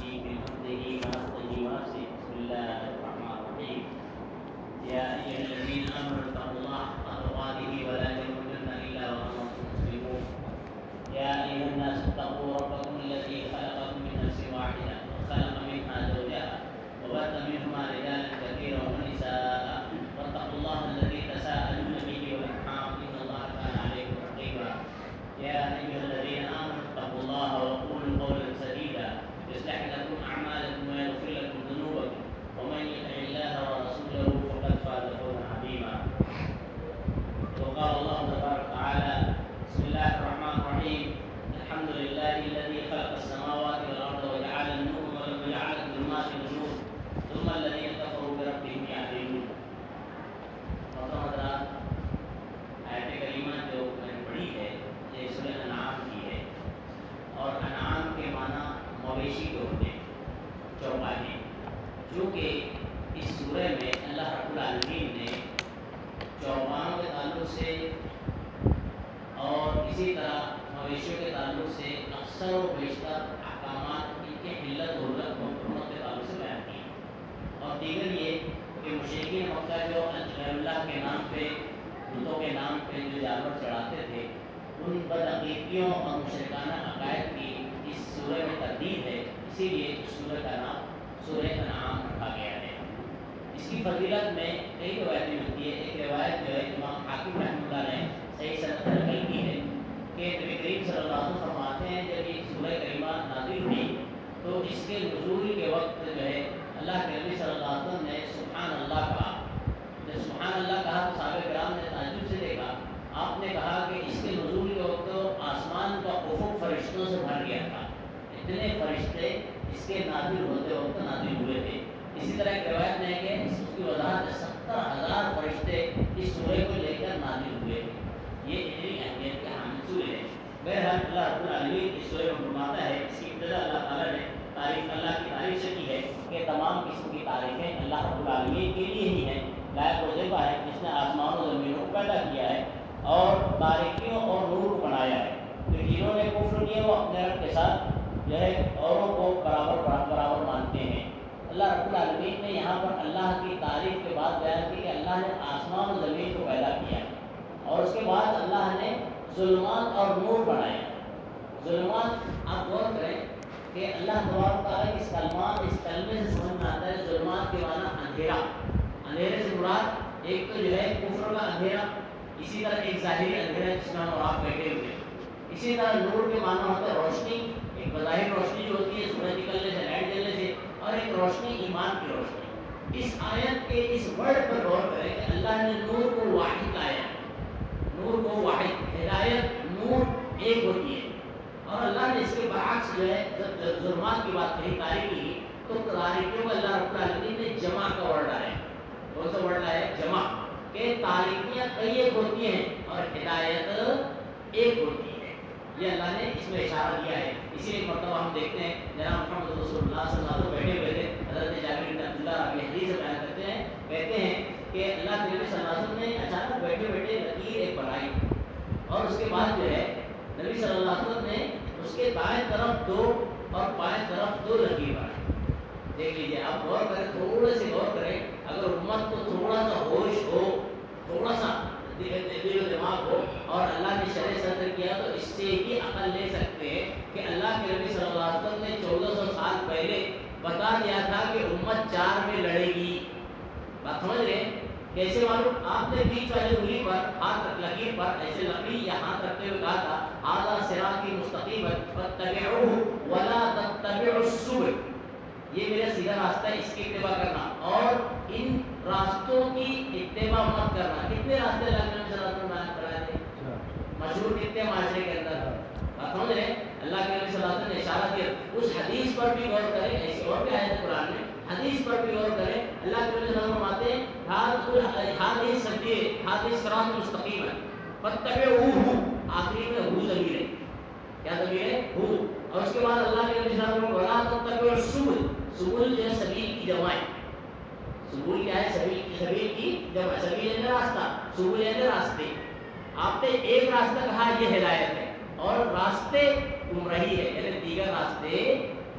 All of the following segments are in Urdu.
به بحمده ونفسه ونفسه. بسم الله الرحمن الرحيم. يا أيها الذين آمنوا اتقوا الله حق تقاته ولا تموتن إلا وأنتم مسلمون. يا أيها الناس اتقوا ربكم الذي خلقكم من نفس واحدة وخلق منها زوجها وبث منهما رجالا كثيرا ونساء واتقوا الله الذي تساءلون به والأرحام إن الله كان عليكم رقيبا. يا أيها الذين آمنوا اتقوا الله وقولوا قولا سديدا يصلح لكم أعمالكم ويغفر لكم ذنوبكم ومن يطع الله ورسوله فقد فاز فوزا عظيما. وقال الله تبارك وتعالى: بسم الله الرحمن الرحيم. الحمد لله الذي خلق السماوات والأرض وجعل النور وجعل الظلمات والنور ثم الذين كفروا بربهم يعدلون. آیت کریمہ جو میں نے پڑھی ہے یہ سورہ انعام کی ہے، اور انعام کے معنی مویشی کے ہوتے ہیں، چوپائے. چونکہ اس سورہ میں اللہ رب العالمین نے چوپاؤں کے تعلق سے اور اسی طرح مویشیوں کے تعلق سے اکثر و بیشتر احکامات ان کے علت و حرمت کے تعلق سے بیان کیے، اور دیگر یہ کہ مشرکین مکہ جو غیر اللہ کے نام پہ، بتوں کے نام پہ جو جانور چڑھاتے تھے، ان بدعقیدگیوں اور مشرکانہ عقائد کی اس سورہ میں تردید ہے. اسی لیے اس سورہ کا نام سورہ انعام رکھا گیا ہے. اس کی فضیلت میں کئی روایتیں ملتی ہے. ایک روایت جو ہے امام حاکم رحمۃ اللہ نے صحیح سند سے نقل کی ہے کہ نبی کریم صلی اللہ علیہ وسلم فرماتے ہیں جب یہ سورہ کریمہ نازل ہوئی تو اس کے نزول کے وقت جو ہے اللہ کے نبی صلی اللہ علیہ وسلم نے سبحان اللہ کہا. جب سبحان اللہ کہا تو صحابہ کرام نے تعجب سے دیکھا. آپ نے کہا کہ اس کے نزول کے وقت آسمان کا افق فرشتوں سے بھر گیا تھا، اتنے فرشتے اس کے نازل ہوتے وقت نازل ہوئے تھے. اسی طرح ایک روایت میں ہے کہ اس کی وضاحت 70,000 فرشتے اس سورہ کو لے کر نازل ہوئے تھے. یہ اتنی اہمیت کے حامل سورہ ہے. بہرحال اللہ رب العالمین اس سورہ میں فرماتا ہے، اس کی ابتدا اللہ تعالیٰ نے اللہ کی تعریف سے کی ہے کہ تمام قسم کی تعریفیں اللہ رب العالمین کے لیے ہی ہیں. لائق وظیفہ ہے جس نے آسمان و زمینوں کو پیدا کیا ہے اور تاریکیوں اور نور کو بنایا ہے. تو جنہوں نے کفر کیا وہ اپنے رب کے ساتھ جو ہے اوروں کو برابر مانتے ہیں. اللہ رب العالمین نے یہاں پر اللہ کی تعریف کے بعد بیان کی کہ اللہ نے آسمان و زمین کو پیدا کیا ہے، اور اس کے بعد اللہ نے ظلمات اور نور بنائے. ظلمات آپ غور کریں کہ اللہ تبارک تعالیٰ اس کلمے سے سمجھ میں آتا ہے ظلمات کے معنی اندھیرا. اندھیرے سے مراد ایک تو جو ہے کفر کا اندھیرا، اسی طرح ایک ظاہری اندھیرا جس میں ہم اور آپ بیٹھے ہوئے ہیں. اسی طرح نور کے معنی ہوتا ہے روشنی، ایک بظاہر روشنی جو ہوتی ہے سورج نکلنے سے، لائٹ جلنے سے، اور ایک روشنی ایمان کی روشنی. اس آیت کے اس ورڈ پر غور کریں کہ اللہ نے نور کو واحد لایا. نور کو واحد، ہدایت نور ایک ہوتی ہے، اور اللہ نے اس کے برعکس جو ہے جب ظلمات کی بات کہی تاریکی کی تو تاریکیوں کو اللہ رب العالمین نے جمع کا ورڈ لایا. کون سا ورڈ لایا؟ جمع. کہ تاریکیاں کئی ایک ہوتی ہیں اور ہدایت ایک ہوتی ہے. یہ اللہ نے اس میں اشارہ دیا ہے. اسی لیے مرتبہ ہم دیکھتے ہیں جناب محمد رسول اللہ صلی اللہ علیہ وسلم بیٹھے ہوئے تھے، حضرت جابر بن عبداللہ اپنی حدیث سے بیان کرتے ہیں، کہتے ہیں کہ اللہ کے نبی صلی اللہ علیہ وسلم نے اچانک بیٹھے بیٹھے لکیر ایک بنائی، اور اس کے بعد جو ہے نبی صلی اللہ علیہ وسلم نے اس کے دائیں طرف 2 اور بائیں طرف 2 لکیر بنائی. دیکھ لیجیے، آپ غور کریں، تھوڑے سے غور کریں. اگر امت کو تھوڑا سا ہوش ہو، تھوڑا سا دل و دماغ ہو اور اللہ نے شرع صدر کیا تو اس سے ہی عقل لے سکتے ہیں کہ اللہ کے نبی صلی اللہ علیہ وسلم نے 1400 سال پہلے بتا دیا تھا کہ امت 4 میں لڑے گی. بات سمجھ رہے ہیں؟ کیسے معلوم؟ آپ نے بیچ والی انگلی پر ہاتھ لکیر پر ایسے لکڑی یا ہاتھ رکھتے ہوئے کہا تھا ھذا صراطی مستقیما فاتبعوہ ولا تتبعوا السبل. یہ میرا سیدھا راستہ ہے، اس کی اتباع کرنا اور ان راستوں کی اتباع مت کرنا. کتنے راستے اللہ کے نبی صلی اللہ علیہ وسلم بیان کرائے تھے؟ مشہور کتنے معاشرے کے اندر. بات سمجھ رہے ہیں؟ اللہ کے نبی صلی اللہ علیہ وسلم نے اشارہ دیا. اس حدیث پر بھی غور کریں، ایسی اور بھی آیت قرآن میں حدیث پر بھی غور کریں. اللہ کے نبی صلی اللہ علیہ وسلم فرماتے ہیں ھذہ سبیل ھذہ صراط مستقیم فاتبعوہ. آخری میں ہو ضمیر ہے. کیا ضمیر ہے؟ ہو. اور اس کے بعد اللہ کے نبی صلی اللہ علیہ وسلم ولا تتبعوا السبل. سبل جو ہے سبیل کی جمع ہے. سبول کیا ہے؟ سبیل کی جمع. سبیل یعنی راستہ، سبول یعنی راستے. آپ نے ایک راستہ کہا یہ ہدایت ہے، اور راستے گمراہی ہے، یعنی دیگر راستے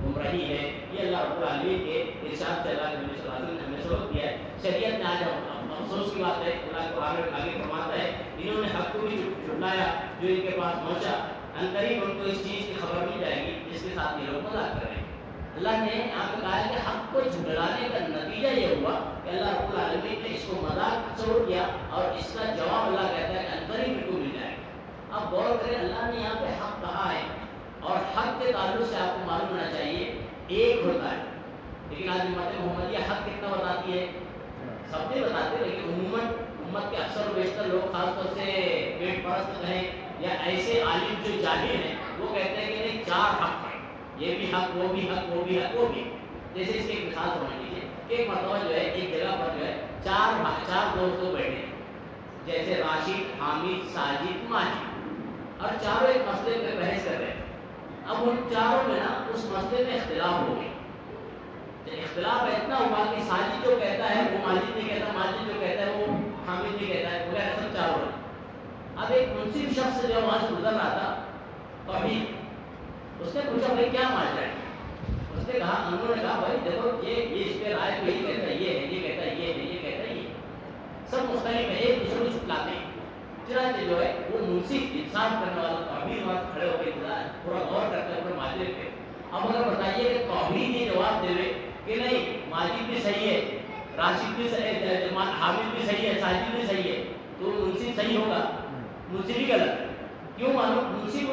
گمراہی ہے. یہ اللہ رب العالمین کے ارشاد سے اللہ کے نبی صلی اللہ علیہ وسلم نے ہمیں سبق دیا ہے. شریعت نے آج افسوس کی بات ہے اللہ قرآن میں آگے فرماتا ہے انہوں نے حق کو بھی جھٹلایا جو ان کے پاس پہنچا. عنقریب ان کو اس چیز کی خبر مل جائے گی جس کے ساتھ یہ لوگ مذاق کر رہے ہیں. اللہ نے یہاں پہ کہا ہے کہ حق کو جھٹلانے کا نتیجہ یہ ہوا کہ اللہ رب العالمین نے اس کو مذاق تصور کیا اور اس کا جواب اللہ کہتا ہے کہ عنقریب ان کو مل جائے گا. اب غور کریں اللہ نے یہاں پہ حق کہا ہے اور حق کے تعلق سے آپ کو معلوم ہونا چاہیے ایک ہوتا ہے. لیکن آج امت محمدیہ حق کتنا بتاتی ہے؟ سب نے بتاتے ہیں لیکن عموماً امت کے اکثر و بیشتر لوگ خاص طور سے پیٹ پرست کہیں یا ایسے عالم جو جاہل ہیں وہ کہتے ہیں کہ نہیں 4 حق ہیں، یہ بھی حق وہ بھی حق وہ بھی حق وہ بھی. جیسے اس کی ایک مثال سمجھ لیجیے کہ ایک مرتبہ جو ہے ایک جگہ پر جو ہے 4 دوست لوگ بیٹھے ہیں جیسے راشد، حامد، ساجد، ماجد اور چاروں ایک مسئلے پہ بحث کر رہے ہیں. اب ان چاروں میں نا اس مسئلے میں اختلاف ہو گئی. اختلاف اتنا ہوا کہ ساجد جو کہتا ہے وہ ماجد نہیں کہتا، ماجد جو کہتا ہے وہ حامد نہیں کہتا ہے، بولے ایسا چاروں ہے. اب ایک منصف شخص جو وہاں سے گزر رہا تھا توحید، اس نے پوچھا بھائی کیا ماجرا ہے؟ اس نے کہا انہوں نے کہا بھائی دیکھو یہ اس پہ رائے کو یہ کہتا ہے یہ ہے، یہ کہتا ہے یہ ہے، یہ کہتا ہے یہ. سب مختلف ہے، ایک دوسرے کو چھٹلاتے ہیں. چنانچہ جو ہے وہ منصف انصاف کرنے والا توحید وہاں کھڑے ہو کے پورا غور کرتے ہیں اپنے ماجرے پہ. اب اگر بتائیے کہ توحید یہ جواب دے کہ نہیں ماجد بھی صحیح ہے، راشد بھی صحیح ہے، حامد بھی صحیح ہے، ساجد بھی صحیح ہے، تو منصف صحیح ہوگا؟ منصف ہی غلط. کیوں معلوم؟ منصف اس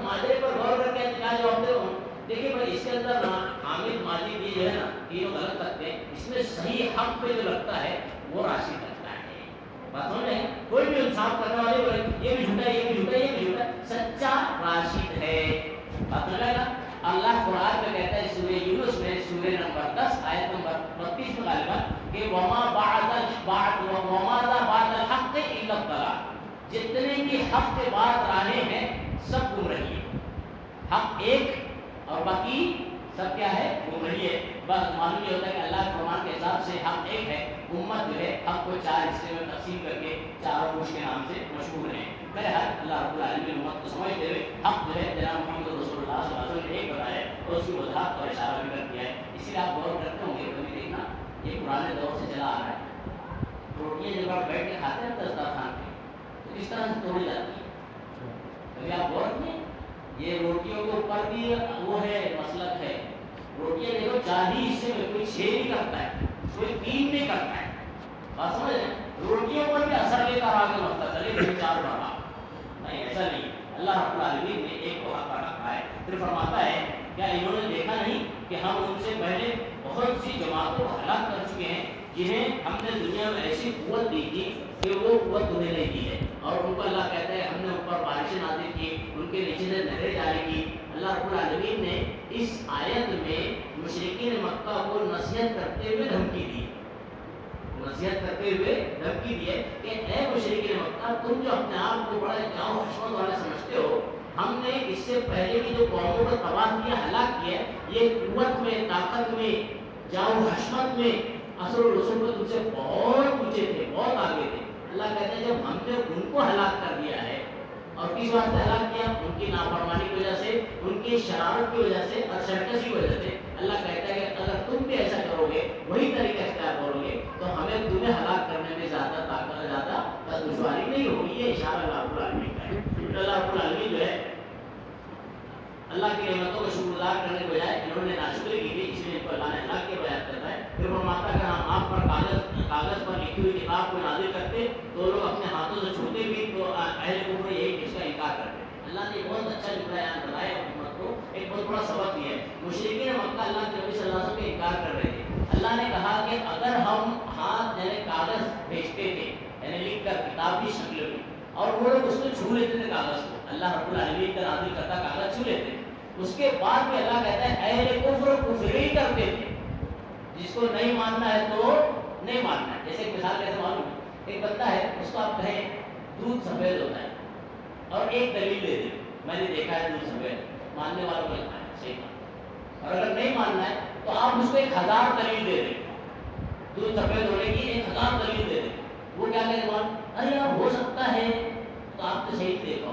ماجرے پر غور کر کے کیا جواب دے رہا ہوں. دیکھیے بھائی اس کے اندر حامد ماجد یہ جو ہے نا تینوں غلط لگتے ہیں، اس میں صحیح حق پہ جو لگتا ہے وہ راشد لگتا ہے. بات سمجھ رہے ہیں؟ کوئی بھی انصاف کرنے والے بولے یہ بھی جھوٹا ہے، یہ بھی جھوٹا ہے، یہ بھی جھوٹا ہے، سچا راشد ہے. بات سمجھ رہے گا؟ اللہ قرآن میں کہتا ہے سورہ یونس میں سورہ نمبر 10 آیت نمبر 32 میں غالباً کہ وما بعد الحق الا الضلال، جتنے بھی حق کے بعد راہیں ہیں سب گمراہی ہے. حق ایک اور باقی سب کیا ہے؟ گمراہی ہے. بس معلوم یہ ہوتا ہے کہ اللہ کے فرمان کے حساب سے حق ایک ہے. امت جو ہے حق کو 4 حصے میں تقسیم کر کے 4 گوش کے نام سے مشہور ہیں. بہرحال اللہ رب العالمین امت کو سمجھتے ہوئے حق جو ہے جناب محمد رسول اللہ صلی اللہ علیہ وسلم نے ایک بتایا اور اس کی وضاحت اور اشارہ بھی کر دیا ہے. اسی لیے آپ غور کرتے ہوں گے کبھی دیکھنا یہ پرانے دور سے چلا آ رہا ہے. روٹیاں جب آپ بیٹھ کے کھاتے ہیں دسترخوان پہ تو کس طرح سے توڑی جاتی ہے؟ کبھی آپ غور کریں یہ روٹیوں کے اوپر بھی وہ ہے مسلک ہے. روٹیاں دیکھو 4 ہی حصے میں کوئی 6 نہیں کرتا ہے، کوئی 3 نہیں کرتا ہے. بات سمجھ رہے ہیں؟ روٹیوں پر بھی اثر لے کر آگے مسئلہ چلے 4 بڑھا نہیں، ایسا نہیں. اللہ رب العالمین نے ایک کو حق رکھا ہے. پھر فرماتا ہے کیا انہوں نے دیکھا نہیں کہ ہم ان سے پہلے بہت سی جماعتوں کو ہلاک کر چکے ہیں جنہیں ہم نے دنیا میں ایسی قوت دی تھی کہ وہ قوت انہیں نہیں دی ہے. اور ان کو اللہ کہتا ہے ہم نے اوپر بارشیں نازل کی، ان کے نیچے سے نہریں جاری کی. اللہ رب العالمین نے اس آیت میں مشرکین مکہ کو نصیحت کرتے ہوئے دھمکی دی، نصیحت کرتے ہوئے دھمکی دی ہے کہ اے مشرکین مکہ تم جو اپنے آپ کو بڑا جاؤ حشمت والے سمجھتے ہو، ہم نے اس سے پہلے کی جو قوموں کو تباہ کیا ہلاک کیا یہ قوت میں طاقت میں جاؤ حشمت میں اثر و رسوم میں تم سے بہت اونچے تھے، بہت آگے تھے. اللہ کہتے ہیں جب ہم نے ان کو ہلاک کر دیا ہے اور کس واسطے ہلاک کیا؟ ان کی نافرمانی کی وجہ سے، ان کی شرارت کی وجہ سے اور سرکش کی وجہ سے. اللہ کہتا ہے کہ اگر تم بھی ایسا کرو گے وہی طریقہ اختیار کرو گے تو ہمیں تمہیں ہلاک کرنے میں زیادہ طاقت زیادہ دشواری نہیں ہوگی. یہ اشارہ اللہ رب العالمین کا ہے. اللہ رب العالمین جو ہے اللہ کی نعمتوں کا شکر گزار کرنے کے بجائے انہوں نے ناشکری کی تھی، اس لیے ان کو اللہ نے ہلاک کیا بیان کرتا ہے. پھر فرماتا ہے کہ ہم آپ پر کاغذ پر لکھی ہوئی کتاب کو نازل کرتے تو لوگ اپنے ہاتھوں سے چھوڑتے بھی تو اہل کفر یہی اس کا انکار کرتے. اللہ نے بہت اچھا بیان بتایا امت کو، ایک بہت بڑا سبق دیا ہے. مشرکین مکہ اللہ کے نبی صلی اللہ علیہ وسلم کا انکار کر رہے تھے. اللہ نے کہا کہ اگر ہم ہاتھ یعنی کاغذ بھیجتے تھے یعنی لکھ کر کتابی شکل میں اور وہ لوگ اس کو چھو لیتے تھے کاغذ کو، اللہ رب العالمین کا نازل کرتا کاغذ چھو لیتے، اس کے بعد بھی اللہ کہتا ہے اہل کفر کفر ہی کرتے تھے. جس کو نہیں ماننا ہے تو نہیں ماننا ہے. جیسے ایک مثال کیسے معلوم ہے؟ ایک بندہ ہے اس کو آپ کہیں دودھ سفید ہوتا ہے اور ایک دلیل دے دیں میں نے دیکھا ہے دودھ سفید، ماننے والوں کو لگتا ہے صحیح بات، اور اگر نہیں ماننا ہے تو آپ اس کو 1000 دلیل دے دیں دودھ سفید ہونے کی، 1000 دلیل دے دیں. وہ کیا کہے گا؟ ارے یار ہو سکتا ہے، تو آپ تو صحیح دیکھو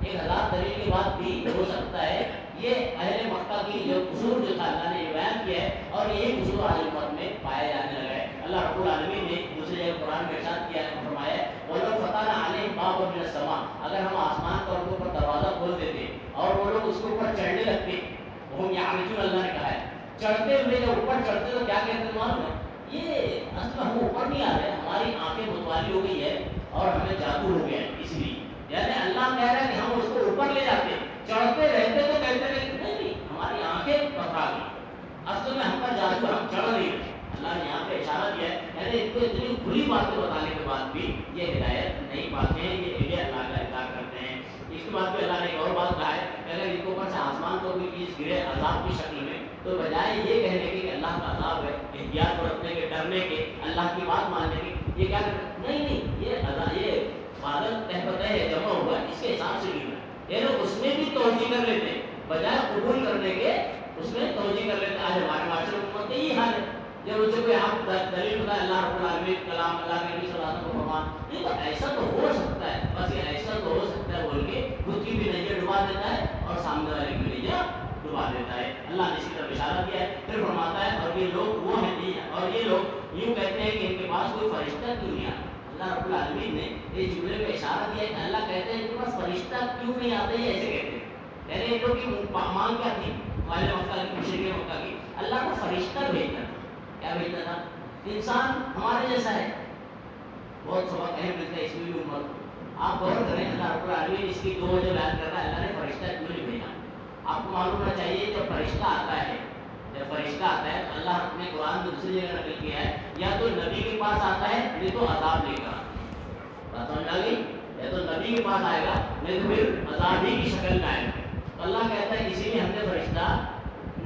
1000 دلیل کے بعد بھی ہو سکتا ہے یہ اہل مکہ کی جو قصور جو تھا اللہ نے بیان کیا ہے، اور یہی قصور آج امت میں پایا جانے لگا ہے۔ اللہ رب العالمین نے دوسری جگہ قرآن میں ارشاد کیا ہے، فرمایا ہے وَلَوْ فَتَحْنَا عَلَيْهِمْ بَابًا مِنَ السَّمَاءِ، اگر ہم آسمان کا ان کے اوپر دروازہ کھول دیتے اور وہ لوگ اس کے اوپر چڑھنے لگتے، وہ یعرجون، اللہ نے کہا ہے چڑھتے ہوئے، جب اوپر چڑھتے تو کیا کہتے ہیں معلوم ہے؟ یہ اصل ہم اوپر نہیں آ رہے، ہماری آنکھیں متوالی ہو گئی ہے اور ہمیں جادو ہو گیا ہے، اس لیے یعنی اللہ کہہ رہا ہے کہ ہم اس کو اوپر لے جاتے، چڑھتے رہتے تو کہتے رہے نہیں ہماری آنکھیں پتھرا گئی، اصل میں ہم پر جادو، ہم چڑھ نہیں رہے۔ اللہ نے یہاں پہ اشارہ کیا ہے، یعنی ان کو اتنی کھلی باتیں بتانے کے بعد بھی یہ ہدایت نہیں پاتے ہیں، یہ ایڈے اللہ کا انکار کرتے ہیں۔ اس کے بعد بھی اللہ نے ایک اور بات کہا ہے کہ اگر ان کے اوپر سے آسمان کو کوئی چیز گرے عذاب کی شکل میں، تو بجائے یہ کہنے کے کہ اللہ کا عذاب ہے، احتیاط برتنے کے، ڈرنے کے، اللہ کی بات ماننے کے، یہ کیا کرتے نہیں یہ بادل تہ بتہ ہے جمع ہوا ہے، اس کے حساب سے گر رہا ہے، یعنی اس میں بھی توجہ کر لیتے ہیں، بجائے قبول کرنے کے اس میں توجہ کر لیتے ہیں۔ آج ہمارے معاشرے میں امت کا یہی حال ہے، جب اسے کوئی آپ دلیل بتائے اللہ رب العالمین کلام، اللہ کے نبی صلی اللہ علیہ وسلم کو فرمان، نہیں تو ایسا تو ہو سکتا ہے، بس یہ ایسا تو ہو سکتا ہے بول کے خود کی بھی نظر ڈبا دیتا ہے اور سامنے والے کی بھی نظر ڈبا دیتا ہے۔ اللہ نے اسی طرح اشارہ کیا ہے، پھر فرماتا ہے اور یہ لوگ وہ ہیں، اور یہ لوگ یوں کہتے ہیں کہ ان کے پاس کوئی فرشتہ کیوں نہیں آتا۔ اللہ رب العالمین نے یہ جملے میں اشارہ دیا کہ اللہ کہتے ہیں ان کے پاس فرشتہ کیوں نہیں آتے، یہ ایسے کہتے ہیں، یعنی ان لوگ کی مانگ کیا تھی، والے مکہ کی، مشرک مکہ کی، اللہ کو فرشتہ بھیجنا تھا۔ کیا بھیجنا تھا؟ انسان ہمارے جیسا ہے، بہت سبق اہم ملتا ہے اس میں بھی امت کو۔ آپ غور کریں، اللہ رب العالمین اس کی دو وجہ بیان کر رہا ہے، اللہ نے فرشتہ کیوں نہیں بھیجا۔ آپ کو معلوم ہونا چاہیے جب فرشتہ آتا ہے، جب فرشتہ آتا ہے تو اللہ نے قرآن میں دوسری جگہ نقل کیا ہے، یا تو نبی کے پاس آتا ہے نہیں تو عذاب لے کر، بات سمجھ آ گئی؟ یا تو نبی کے پاس آئے گا نہیں تو پھر عذاب ہی کی شکل میں آئے گا۔ تو اللہ کہتا ہے اسی لیے ہم نے فرشتہ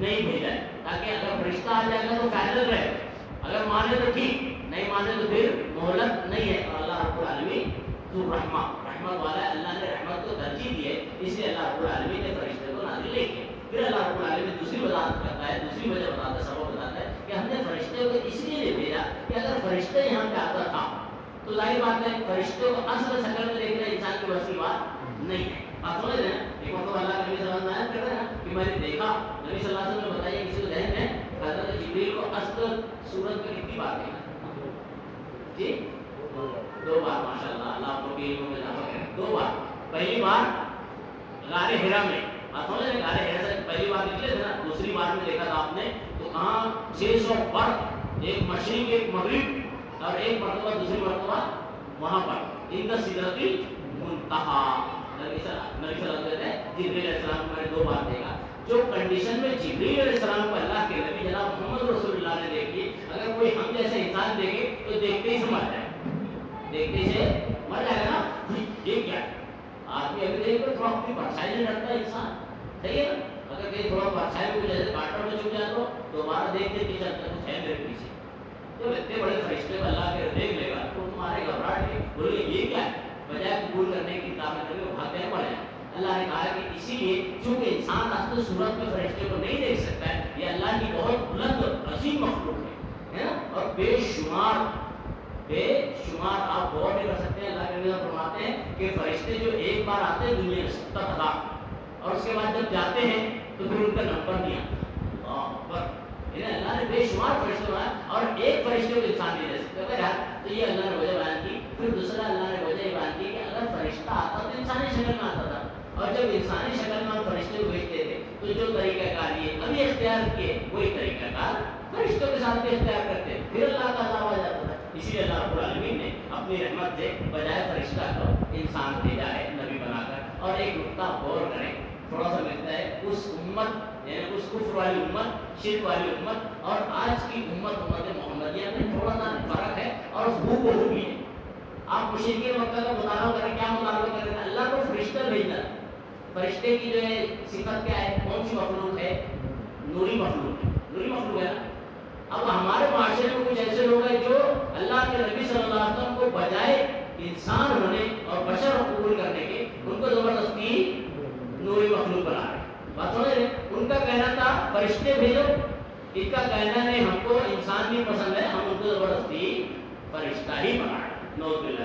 نہیں بھیجا ہے، تاکہ اگر فرشتہ آ جائے گا تو فائدل رہے، اگر مانے تو ٹھیک، نہیں مانے تو پھر مہلت نہیں ہے۔ اور اللہ رب العالمین تو رحمت والا ہے، اللہ نے رحمت کو ترجیح دی ہے، اس لیے اللہ رب العالمین نے فرشتے کو نازل نہیں کیا۔ پھر اللہ رب العالمین دوسری وضاحت کرتا ہے، دوسری وجہ بتاتا ہے، سبب بتاتا ہے کہ ہم نے فرشتے کو اس لیے نہیں بھیجا کہ اگر فرشتے یہاں پہ آتا تھا تو ظاہر بات ہے فرشتوں کو اصل شکل میں دیکھنا انسان کی بس کی بات نہیں ہے۔ آپ سمجھ رہے ہیں؟ ایک وقت اللہ کے نبی صلی اللہ علیہ وسلم کر رہے ہیں کہ میں نے دیکھا، نبی صلی اللہ علیہ وسلم نے بتایا کسی کو ذہن ہے حضرت جبریل کو اصل صورت میں کتنی بار دیکھا؟ جی 2 بار، ماشاءاللہ، اللہ آپ کو بھی علم میں اضافہ کرے، 2 بار۔ پہلی بار غار حرا میں، آپ سمجھ رہے ہیں، غار حرا سے پہلی بار نکلے تھے نا، دوسری بار میں دیکھا تھا آپ نے تو کہاں 600 برق، ایک مشرق ایک مغرب، اور ایک مرتبہ دوسری مرتبہ وہاں پر عند سدرۃ المنتہا، نبی صلی اللہ علیہ وسلم نے جبریل علیہ السلام کو میں نے 2 بار دیکھا۔ جو کنڈیشن میں جبریل علیہ السلام کو اللہ کے نبی جناب محمد رسول اللہ نے دیکھی، اگر کوئی ہم جیسے انسان دیکھے تو دیکھتے ہی سے مر جائے، دیکھتے سے مر جائے گا نا، یہ کیا ہے؟ آدمی ابھی دیکھ کر تھوڑا اپنی پرچھائی نہیں رکھتا انسان، صحیح ہے نا؟ اگر کہیں تھوڑا پرچھائی میں جیسے کانٹوں میں چھپ جائے تو دوبارہ دیکھتے کہ چلتا کچھ ہے میرے پیچھے۔ جب اتنے بڑے فرشتے کو اللہ کے دیکھ لے گا تو تمہارے گھبراہٹ ہے، بولے یہ کیا ہے، بجائے قبول کرنے کی کام کرے وہ بھاگتے ہیں پڑے۔ اللہ نے کہا کہ اسی لیے چونکہ انسان اصل صورت میں فرشتے کو نہیں دیکھ سکتا ہے، یہ اللہ کی بہت بلند عظیم مخلوق ہے نا، اور بے شمار آپ غور نہیں کر سکتے ہیں۔ اللہ کے نبی فرماتے ہیں کہ فرشتے جو ایک بار آتے ہیں دنیا میں 70,000، اور اس کے بعد جب جاتے ہیں تو پھر ان کا نمبر نہیں آتا۔ اللہ نے بے شمار فرشتے بنائے اور ایک فرشتے کو انسان نہیں دے سکتے، تو یہ اللہ نے وجہ بیان کی۔ پھر دوسرا اللہ نے وجہ یہ بیان کی کہ اگر فرشتہ آتا تو انسانی شکل میں آتا تھا، اور جب انسانی شکل میں ہم فرشتے کو بھیجتے تھے تو جو طریقہ کار یہ ابھی اختیار کیے وہی طریقہ کار فرشتوں کے ساتھ بھی اختیار کرتے، پھر اللہ کا عذاب آ جاتا تھا۔ اسی لیے اللہ رب العالمین نے اپنی رحمت سے بجائے فرشتہ کو انسان بھیجا ہے نبی بنا کر۔ اور ایک نقطہ غور کریں، تھوڑا سا ملتا ہے اس امت یعنی اس کفر والی امت، شرک والی امت اور آج کی امت محمدیہ میں تھوڑا سا فرق ہے، اور اس ہو بہو بھی ہے۔ آپ مشرکین مکہ کا مطالعہ کریں، کیا مطالعہ کریں؟ اللہ کو فرشتہ بھیجنا، فرشتے کی جو ہے صفت کیا ہے، کون سی مخلوق ہے؟ نوری مخلوق ہے، نوری مخلوق ہے نا۔ اب ہمارے معاشرے میں کچھ ایسے لوگ ہیں جو اللہ کے نبی صلی اللہ علیہ وسلم کو بجائے انسان ہونے اور بشر قبول کرنے کے ان کو زبردستی نوری مخلوق بنا رہے ہیں۔ بات سمجھ رہے؟ ان کا کہنا تھا فرشتے بھیجو، ان کا کہنا نہیں ہم کو انسان بھی پسند ہے، ہم ان کو زبردستی فرشتہ ہی بنا رہے ہیں۔ نوز باللہ۔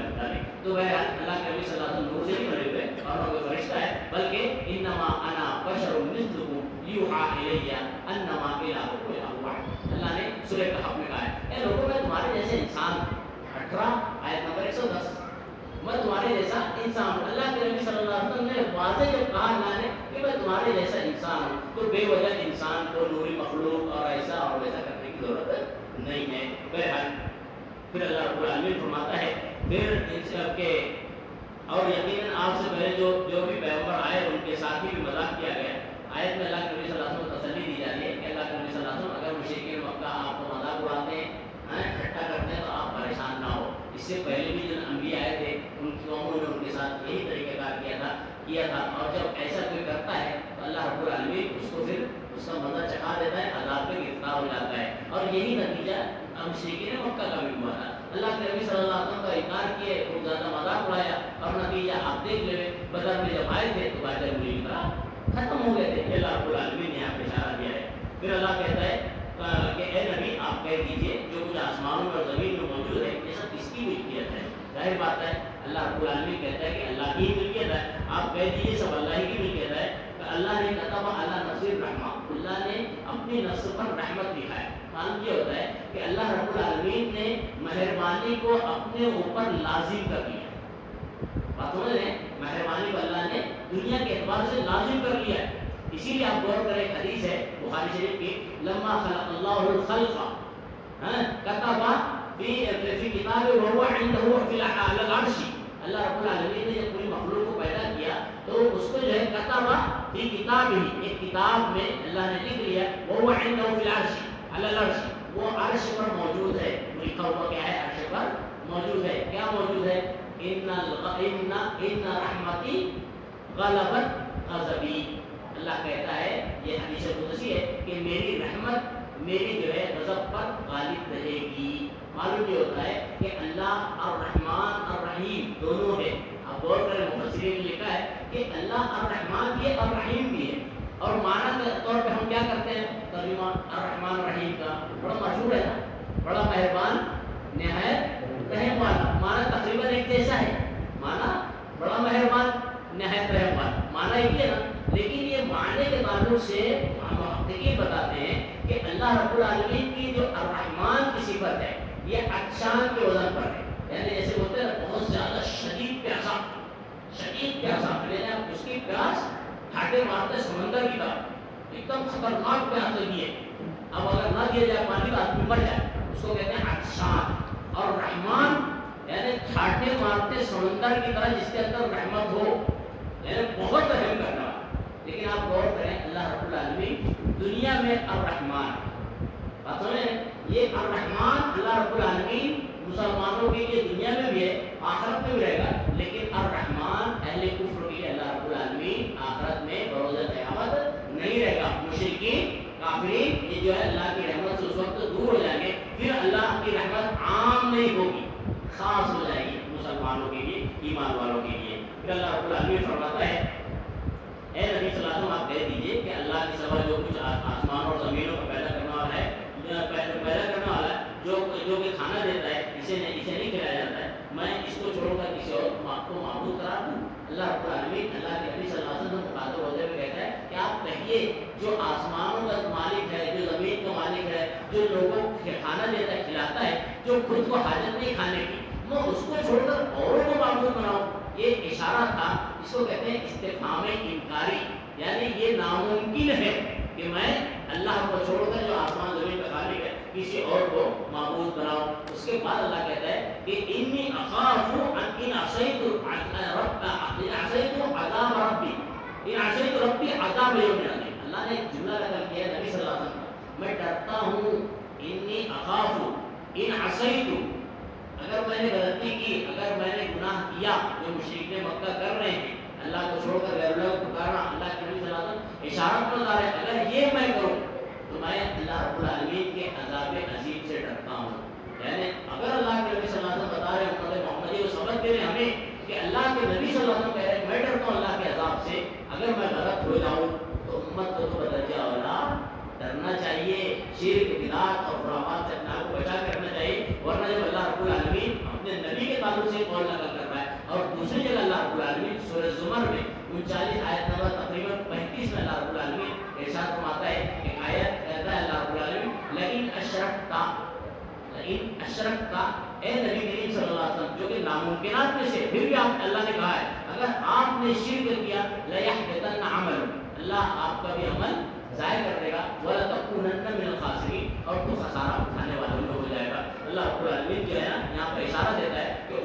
تو بہرحال اللہ کے نبی صلی اللہ علیہ وسلم نور سے نہیں بنے ہوئے اور نہ کوئی فرشتہ ہے، بلکہ انما انا بشر مثلکم یوحی الی انما الہکم الہ واحد۔ اللہ نے سورہ کہف میں کہا ہے اے لوگوں میں تمہارے جیسے انسان ہوں۔ 18 آیت نمبر 110، میں تمہارے جیسا انسان ہوں۔ اللہ کے نبی صلی اللہ علیہ وسلم نے واضح جب کہا اللہ نے کہ میں تمہارے جیسا انسان ہوں، تو بے وجہ انسان کو نوری مخلوق اور ایسا اور ویسا کرنے کی ضرورت نہیں ہے۔ بہرحال پھر اللہ رب العالمین فرماتا ہے پھر ان سب کے اور یقیناً آپ سے پہلے جو بھی پیغمبر آئے ان کے ساتھ بھی مذاق کیا گیا۔ آیت میں اللہ کے نبی صلی اللہ علیہ وسلم کو تسلی دی جا رہی ہے کہ اللہ کے نبی صلی اللہ علیہ وسلم اگر مشرکین مکہ آپ کو مذاق اڑاتے ہیں، ٹھٹا کرتے ہیں، تو آپ پریشان نہ ہو۔ اس سے پہلے بھی جو انبیاء آئے تھے ان کی قوموں نے ان کے ساتھ یہی طریقہ کار کیا تھا اور جب ایسا کوئی کرتا ہے تو اللہ رب العالمین اس کو پھر اس کا مزہ چکھا دیتا ہے، عذاب پہ گرفتار ہو جاتا ہے۔ اور یہی نتیجہ مشرکین مکہ کا بھی ہوا تھا۔ اللہ کے نبی صلی اللہ علیہ وسلم کا انکار کیے، خوب زیادہ مذاق اڑایا اور نتیجہ آپ دیکھ لیں بدر میں جب آئے تھے تو باجر ملی کی طرح ختم ہو گئے تھے۔ یہ اللہ رب العالمین نے یہاں پہ اشارہ دیا ہے۔ پھر اللہ کہتا ہے کہ اے نبی آپ کہہ دیجئے جو کچھ آسمانوں اور زمین میں موجود ہے یہ سب کس کی ملکیت ہے؟ ظاہر بات ہے اللہ رب العالمین کہتا ہے کہ اللہ کی ملکیت ہے، آپ کہہ دیجئے سب اللہ ہی کی ملکیت ہے۔ کہ اللہ نے کتب علی نفسہ الرحمہ، اللہ نے اپنی نفس پر رحمت لکھا ہے۔ معنی یہ ہوتا ہے کہ اللہ رب العالمین نے مہربانی کو اپنے اوپر لازم کر لیا۔ بات سمجھ رہے ہیں؟ مہربانی کو اللہ نے دنیا کے اعتبار سے لازم کر لیا ہے۔ اسی لیے آپ غور کریں، ایک حدیث ہے بخاری شریف کی، لما خلق اللہ الخلق کتب فی کتاب وهو عنده فی العرش۔ اللہ رب العالمین نے جب پوری مخلوق کو پیدا کیا تو اس کو جو ہے کتب فی کتاب ہی، ایک کتاب میں اللہ نے لکھ لیا، وهو عنده فی العرش علی العرش، وہ عرش پر موجود ہے۔ لکھا ہوا کیا ہے؟ عرش پر موجود ہے۔ کیا موجود ہے؟ ان رحمتی غلبت غضبی۔ اللہ کہتا ہے، یہ حدیث قدسی ہے کہ میری رحمت میری جو ہے غضب پر غالب رہے گی۔ معلوم یہ ہوتا ہے کہ اللہ الرحمن الرحیم دونوں ہے۔ آپ غور کریں، مفسرین نے لکھا ہے کہ اللہ الرحمن بھی ہے اور رحیم بھی ہے۔ اور معنی کے طور پہ ہم کیا کرتے ہیں؟ ترجمہ الرحمن الرحیم کا بڑا مشہور ہے نا، بڑا مہربان نہایت رحم والا۔ معنی تقریباً ایک جیسا ہے، معنی بڑا مہربان نہایت رحم والا، معنی ایک ہے نا، لیکن یہ معنی کے تعلق سے محققین بتاتے ہیں کہ اللہ رب العالمین کی جو الرحمن کی صفت ہے یہ عطشان کے وزن پر ہے۔ یعنی جیسے بولتے ہیں بہت زیادہ شدید پیاسا، شدید پیاسا، یعنی اس کی پیاس ٹھاٹے مارتے سمندر کی طرح ایک دم خطرناک پیاس لگی ہے، اب اگر نہ دیا جائے پانی تو آدمی مر جائے، اس کو کہتے ہیں عطشان۔ اور رحمان یعنی ٹھاٹے مارتے سمندر کی طرح جس کے اندر رحمت ہو، یعنی بہت رحم کرنا۔ لیکن آپ غور کریں، اللہ رب العالمین دنیا میں الرحمن، بات سمجھیں، یہ الرحمن اللہ رب العالمین مسلمانوں کے لیے دنیا میں بھی ہے، آخرت میں بھی رہے گا، لیکن الرحمن اہل کفر کے لیے اللہ رب العالمین آخرت میں بروز قیامت نہیں رہے گا۔ مشرکین کافرین یہ جو ہے اللہ کی رحمت سے اس وقت دور ہو جائیں گے، پھر اللہ کی رحمت عام نہیں ہوگی، خاص ہو جائے گی مسلمانوں کے لیے، ایمان والوں کے لیے۔ پھر اللہ رب العالمین فرماتا ہے اے نبی صلی اللہ علیہ وسلم آپ کہہ دیجئے کہ اللہ کے سوا جو کچھ آسمان اور زمینوں کو پیدا کرنے والا ہے، پیدا کرنے والا ہے، جو کہ کھانا دیتا ہے، اسے نہیں کھلایا جاتا ہے، میں اس کو چھوڑ کر کسی اور کو معبود قرار دوں؟ اللہ رب العالمین اللہ کے نبی صلی اللہ علیہ وسلم مخاطب ہوتے ہوئے کہتا ہے کہ آپ کہیے جو آسمانوں کا مالک ہے، جو زمین کا مالک ہے، جو لوگوں کو کھانا دیتا ہے، کھلاتا ہے، جو خود کو حاجت نہیں کھانے کی، میں اس کو چھوڑ کر اوروں کو معبود بناؤں؟ یہ اشارہ تھا، اس کو کہتے ہیں استفہام انکاری، یعنی یہ ناممکن ہے کہ میں اللہ کو چھوڑ کر جو آسمان زمین کا خالق ہے کسی اور کو معبود بناؤں۔ اس کے بعد اللہ کہتا ہے کہ انی اخاف ان عصیت عذاب ربی، ان عصیت ربی عذاب یوم عظیم۔ اللہ نے ایک جملہ نقل کیا ہے نبی صلی اللہ علیہ وسلم کا، میں ڈرتا ہوں، انی اخاف ان عصیت، اگر میں نے غلطی کی، اگر میں نے گناہ کیا جو مشرکین مکہ کر رہے ہیں، اللہ کو چھوڑ کر غیر اللہ کو پکارنا، اللہ کے نبی صلی اللہ علیہ وسلم اشارت پر بتا رہے ہیں اگر یہ میں کروں تو میں اللہ رب العالمین کے عذاب عظیم سے ڈرتا ہوں۔ یعنی اگر اللہ کے نبی صلی اللہ علیہ وسلم بتا رہے ہیں امت محمدی کو سبق دے رہے ہیں ہمیں کہ اللہ کے نبی صلی اللہ علیہ وسلم کہہ رہے ہیں میں ڈرتا ہوں اللہ کے عذاب سے، اگر میں غلط ہو جاؤں تو امت کو تو بدرجہ اولا ڈرنا چاہیے، شرک بدعت اور خرافات سے اپنے آپ کو بچا کے رکھنا چاہیے، ورنہ جب اللہ رب العالمین اپنے نبی کے تعلق سورہ زمر میں 39 آیت نمبر تقریباً 35 میں اللہ رب العالمین ارشاد فرماتا ہے، ایک آیت کہتا ہے اللہ رب العالمین لئن اشرکتا، اے نبی کریم صلی اللہ علیہ وسلم، جو کہ ناممکنات میں سے پھر بھی آپ اللہ نے کہا ہے اگر آپ نے شرک کیا لَيَحْبِطَنَّ عَمَلُكُمْ، اللہ آپ کا بھی عمل ضائع کر دے گا، وَلَتَكُونَنَّ مِنَ الْخَاسِرِينَ، اور تو خسارہ اٹھانے والوں میں ہو جائے گا۔ اللہ رب العالمین جو ہے نا یہاں پر اشارہ دیتا ہے کہ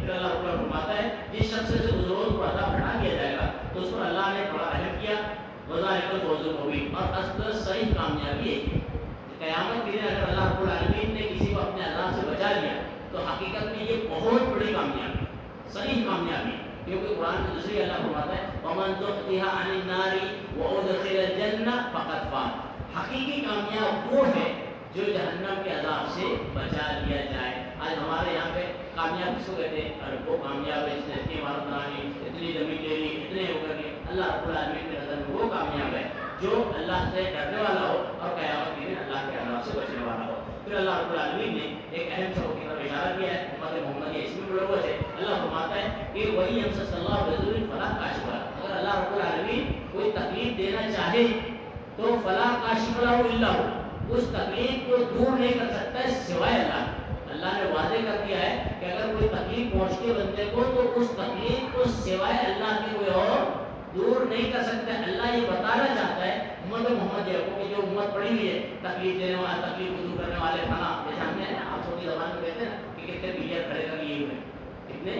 پھر اللہ رب العالمین فرماتا ہے جس شخص سے ضرورت کو عذاب ہٹا دیا جائے گا تو اس پر اللہ نے بڑا رحم کیا، وَذَلِكَ الْفَوْزُ الْمُبِينُ، اور اصل صحیح کامیابی ہے قیامت کے دن اگر اللہ رب العالمین نے کسی کو اپنے عذاب سے بچا لیا تو حقیقت میں یہ بہت بڑی کامیابی، صحیح کامیابی، کیونکہ قرآن کی دوسری اللہ فرماتا ہے وَمَنْ زُحْزِحَ عَنِ النَّارِ وَأُدْخِلَ الْجَنَّةَ فَقَدْ فَازَ، حقیقی کامیاب وہ ہے جو جہنم کے عذاب سے بچا لیا جائے۔ آج ہمارے یہاں پہ کامیاب کس کو کہتے ہیں؟ اور وہ کامیاب ہے جس نے اتنی عمارت بنانی، اتنی زمین لے لی، اتنے ہو کر کے، اللہ رب العالمین کی نظر میں وہ کامیاب ہے جو اللہ سے ڈرنے والا ہو اور قیامت کے دن اللہ کے عذاب سے بچنے والا ہو۔ پھر اللہ رب العالمین نے ایک اہم سبق کی طرف اشارہ کیا ہے، امت محمدیہ اس میں ملوث ہے۔ اللہ فرماتا ہے کہ وَإِن يَمْسَسْكَ اللَّهُ بِضُرٍّ فَلَا كَاشِفَ لَهُ، اگر اللہ رب العالمین کوئی تکلیف دینا چاہے تو فَلَا كَاشِفَ لَهُ إِلَّا هُوَ، اس تکلیف کو دور نہیں کر سکتا ہے سوائے اللہ۔ اللہ نے واضح کر دیا ہے کہ اگر کوئی تکلیف پہنچتی ہے بندے کو تو اس تکلیف کو سوائے اللہ کے کوئی اور دور نہیں کر سکتا۔ اللہ یہ بتانا چاہتا ہے امت محمدیہ کو کہ جو امت پڑی ہوئی ہے تکلیف دینے والا، تکلیف کو دور کرنے والے فنا، جیسے ہم نے آپ چھوٹی زبان میں کہتے ہیں نا کہ کتنے بلیئر کھڑے کر لیے ہوئے، کتنے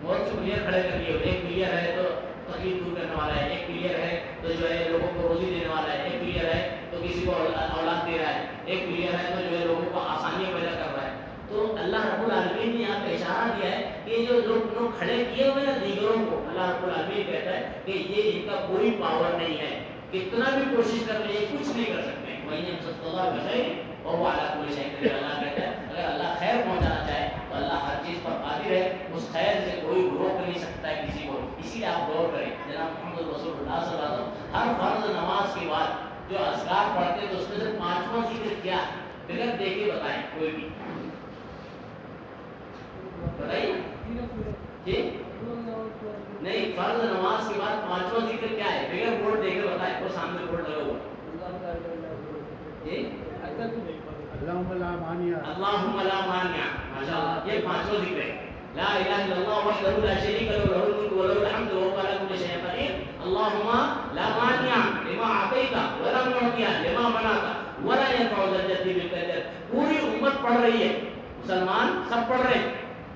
بہت سے بلیئر کھڑے کر لیے ہوئے، ایک بلیئر ہے تو تکلیف دور کرنے والا ہے، ایک بلیئر ہے تو جو ہے لوگوں کو روزی دینے والا ہے، ایک بلیئر ہے تو کسی کو اولاد دے رہا ہے، ایک بلیئر ہے تو جو ہے لوگوں کو آسانیاں پیدا کر رہا ہے۔ تو اللہ رب العالمین نے یہاں پہ اشارہ دیا ہے کہ جو لوگ کھڑے کیے ہوئے نا دیگروں کو، اللہ رب العالمین کہتا ہے کہ یہ ان کا کوئی پاور نہیں ہے، کتنا بھی کوشش کر لیں کچھ نہیں کر سکتے۔ وَإِن يَمْسَسْكَ اللَّهُ بِخَيْرٍ فَهُوَ عَلَىٰ كُلِّ شَيْءٍ قَدِيرٌ، اللہ کہتا ہے اگر اللہ خیر پہنچانا چاہے تو اللہ ہر چیز پر قادر ہے، اس خیر سے کوئی روک نہیں سکتا ہے کسی کو۔ اسی لیے آپ غور کریں جناب محمد رسول اللہ صلی اللہ علیہ وسلم ہر فرض نماز کے بعد جو اذکار پڑھتے تو اس میں سے 5واں ذکر کیا بغیر دیکھے بتائیں کوئی بھی بتائیے جی؟ نہیں، فرض نماز کے بعد 5واں ذکر کیا ہے بغیر بورڈ دیکھے بتائیں، وہ سامنے بورڈ لگا ہوا جی؟ اللہم لا مانع، ماشاءاللہ یہ 5واں ذکر ہے، لا الہ الا اللہ وحدہ لا شریک لہ لہ الملک و لہ الحمد وهو علی کل شیء قدیر، اللہم لا مانع لما اعطیت ولا معطی لما منعت ولا ينفع ذا الجد منک الجد۔ پوری امت پڑھ رہی ہے، مسلمان سب پڑھ رہے ہیں،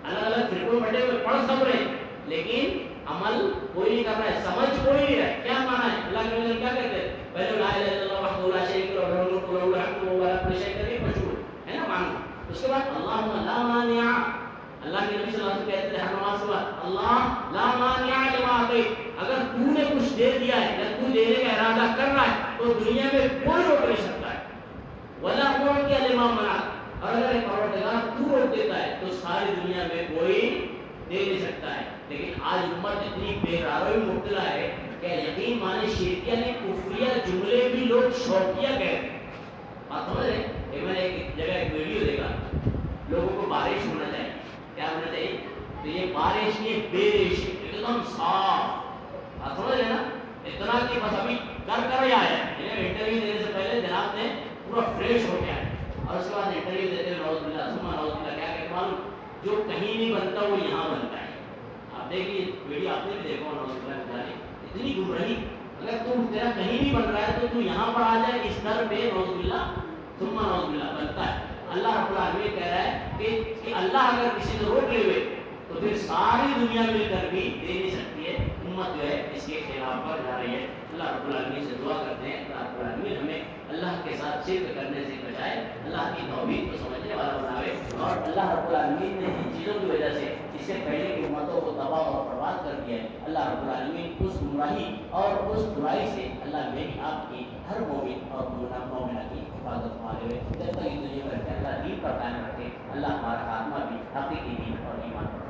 الگ الگ فرقوں میں بٹے ہوئے پڑھ سب رہے ہیں، لیکن عمل کوئی نہیں کر رہا ہے، سمجھ کوئی نہیں رہا ہے کیا معنی ہے۔ اللہ کے رسول کیا کہتے ہیں؟ پہلے لا الہ الا اللہ وحدہ لا شریک لہ لہ الملک و لہ الحمد وهو علی کل شیء قدیر مشہور ہے نا معنی۔ اس کے بعد اللہم لا مانع، اللہ کے نبی صلی اللہ علیہ وسلم کہتے تھے ہر نماز کے بعد اللہ لا مانع لما اعطیت، اگر تو نے کچھ دے دیا ہے یا تو دینے کا ارادہ کر رہا ہے تو دنیا میں کوئی روک نہیں سکتا ہے، ولا معطی لما منعت، اور اگر پروردگار تو روک دیتا ہے تو ساری دنیا میں کوئی دے نہیں سکتا ہے۔ لیکن آج امت اتنی بے-قراری میں مبتلا ہے کہ یقین مانے شرکیہ نے کفریہ جملے بھی لوگ شوقیہ کہتے ہیں۔ بات سمجھ رہے ہیں؟ میں نے ایک جگہ ایک ویڈیو دیکھا، لوگوں کو بارش ہونا چاہیے، کیا ہونا چاہیے؟ تو یہ بارش نہیں، بارش ایک دم صاف، بات سمجھ رہے ہیں نا؟ اتنا کہ بس ابھی کر ہی آیا ہے، انٹرویو دینے سے پہلے جناب نے پورا فریش ہو گیا ہے، اور اس کے بعد انٹرویو دیتے ہیں نعوذ باللہ ثم نعوذ باللہ، کیا کہتے معلوم، جو کہیں نہیں بنتا وہ یہاں بنتا ہے۔ آپ دیکھیے ویڈیو آپ نے بھی دیکھا ہونا، نعوذ باللہ بتانے اتنی گمراہی، اگر تم تیرا کہیں نہیں بن رہا ہے تو تو یہاں پر آ جائے اس در پہ نعوذ باللہ ثم نعوذ باللہ بنتا ہے۔ اللہ رب العالمین کہہ رہا ہے کہ اللہ اگر کسی کو روک لے ہوئے تو پھر ساری دنیا مل کر بھی دے نہیں سکتی ہے، امت جو ہے اس کے خلاف پر جا رہی ہے۔ اللہ رب العالمین سے دعا کرتے ہیں اللہ رب العالمین ہمیں اللہ کے ساتھ شرک کرنے سے بچائے، اللہ کی توحید کو سمجھنے والا بناوے، اور اللہ رب العالمین نے ان چیزوں کی وجہ سے اس سے پہلے کی امتوں کو تباہ اور برباد کر دیا ہے۔ اللہ رب العالمین اس گمراہی اور اس برائی سے اللہ میری آپ کی ہر مومن اور مومنہ کی حفاظت فرمائے ہوئے جب تک اس دنیا میں اللہ دین پر قائم رکھے، اللہ ہمارا خاتمہ بھی حقیقی دین اور ایمان پر